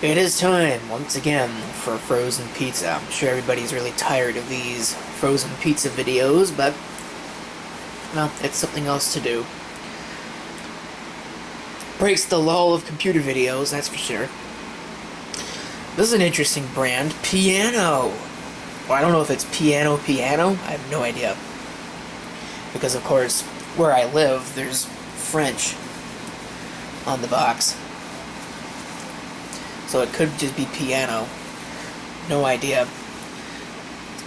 It is time, once again, for frozen pizza. I'm sure everybody's really tired of these frozen pizza videos, but, well, it's something else to do. Breaks the lull of computer videos, that's for sure. This is an interesting brand, Piano. Well, I don't know if it's Piano, I have no idea. Because, of course, where I live, there's French on the box. So it could just be Piano. No idea.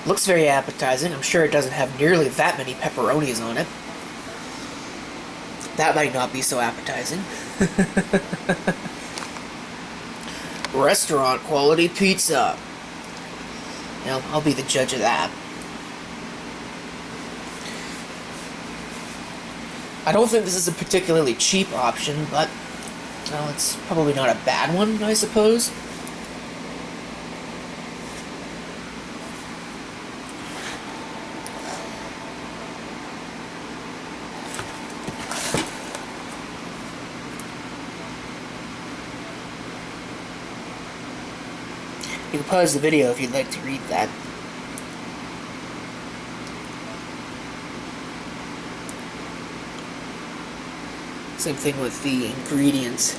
Looks very appetizing. I'm sure it doesn't have nearly that many pepperonis on it. That might not be so appetizing. Restaurant quality pizza. Well, I'll be the judge of that. I don't think this is a particularly cheap option, but well, it's probably not a bad one, I suppose. You can pause the video if you'd like to read that. Same thing with the ingredients.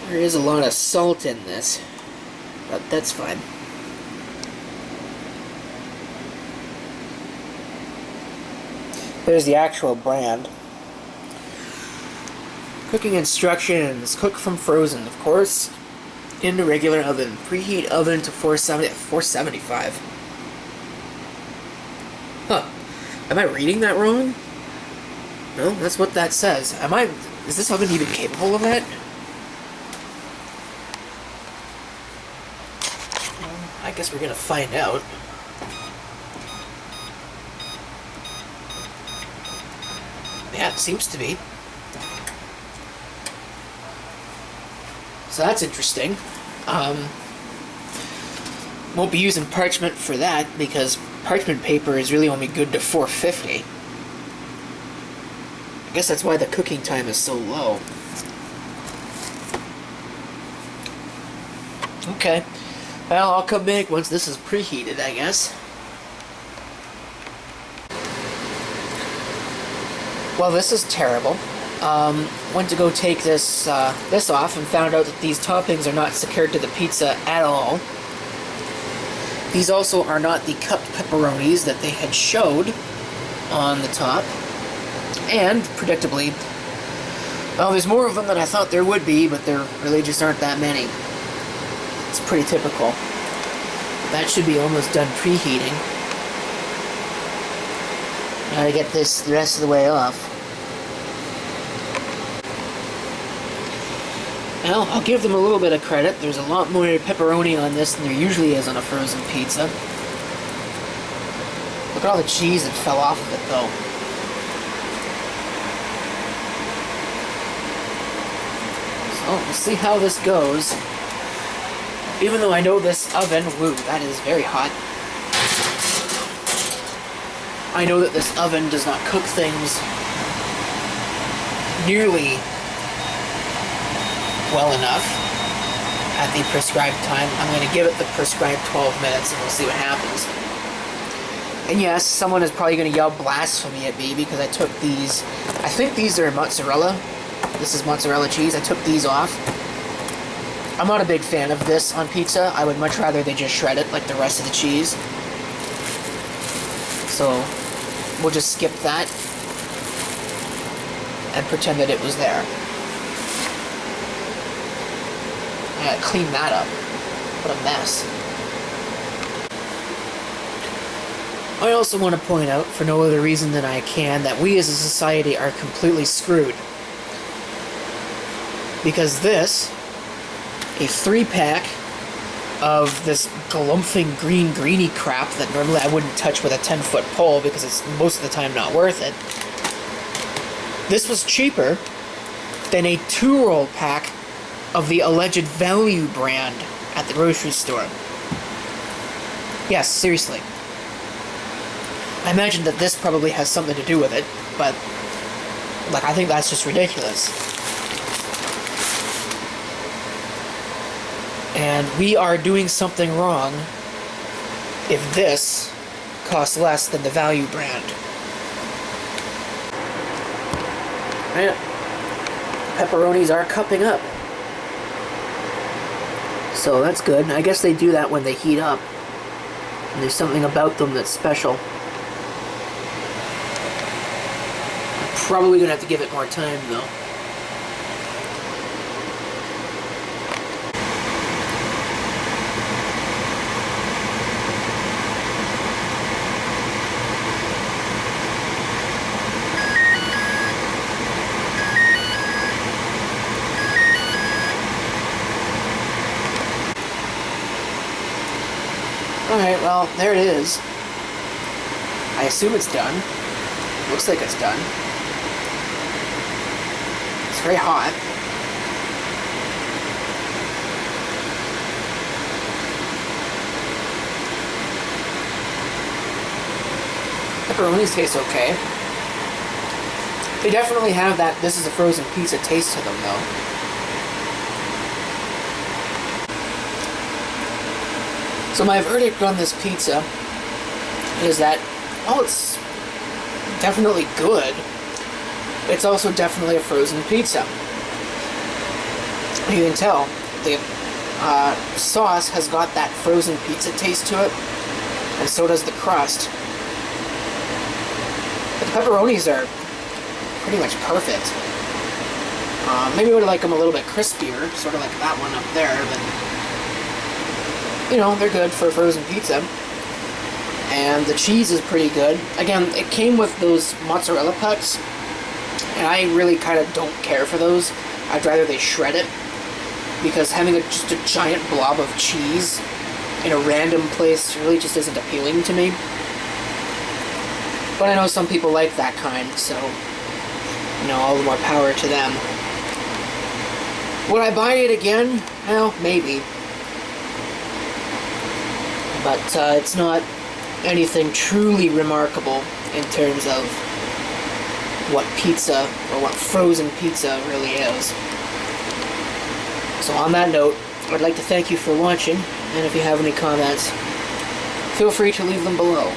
There is a lot of salt in this, but that's fine. There's the actual brand. Cooking instructions. Cook from frozen, of course. In the regular oven. Preheat oven to 475. Huh. Am I reading that wrong? No, that's what that says. Is this oven even capable of that? Well, I guess we're gonna find out. Yeah, it seems to be. So that's interesting. Won't be using parchment for that because parchment paper is really only good to 450. I guess that's why the cooking time is so low. Okay. Well, I'll come back once this is preheated, I guess. Well, this is terrible. Went to go take this off and found out that these toppings are not secured to the pizza at all. These also are not the cupped pepperonis that they had showed on the top. And, predictably, well, there's more of them than I thought there would be, but there really just aren't that many. It's pretty typical. That should be almost done preheating. Now to get this the rest of the way off. Well, I'll give them a little bit of credit. There's a lot more pepperoni on this than there usually is on a frozen pizza. Look at all the cheese that fell off of it, though. So, we'll see how this goes. Even though I know this oven, woo, that is very hot. I know that this oven does not cook things nearly well enough at the prescribed time. I'm going to give it the prescribed 12 minutes and we'll see what happens. And yes, someone is probably going to yell blasphemy at me because I took these, I think these are mozzarella. This is mozzarella cheese. I took these off. I'm not a big fan of this on pizza. I would much rather they just shred it like the rest of the cheese. So we'll just skip that and pretend that it was there. I gotta clean that up. What a mess. I also want to point out, for no other reason than I can, that we as a society are completely screwed. Because this, a 3-pack of this galumphing greeny crap that normally I wouldn't touch with a 10-foot pole because it's most of the time not worth it. This was cheaper than a 2-roll pack of the alleged value brand at the grocery store. Yes, seriously. I imagine that this probably has something to do with it, but Like, I think that's just ridiculous. And we are doing something wrong if this costs less than the value brand. Right. Pepperonis are cupping up. So that's good. I guess they do that when they heat up. And there's something about them that's special. I'm probably gonna have to give it more time though. Alright, well, there it is. I assume it's done. Looks like it's done. It's very hot. Pepperonis taste okay. They definitely have that this is a frozen pizza taste to them, though. So my verdict on this pizza is that, while it's definitely good, it's also definitely a frozen pizza. You can tell the sauce has got that frozen pizza taste to it, and so does the crust. But the pepperonis are pretty much perfect. Maybe I would like them a little bit crispier, sort of like that one up there, but you know, they're good for frozen pizza. And the cheese is pretty good. Again, it came with those mozzarella pucks, and I really kind of don't care for those. I'd rather they shred it, because having just a giant blob of cheese in a random place really just isn't appealing to me. But I know some people like that kind, so, you know, all the more power to them. Would I buy it again? Well, maybe. But it's not anything truly remarkable in terms of what pizza, or what frozen pizza really is. So on that note, I'd like to thank you for watching, and if you have any comments, feel free to leave them below.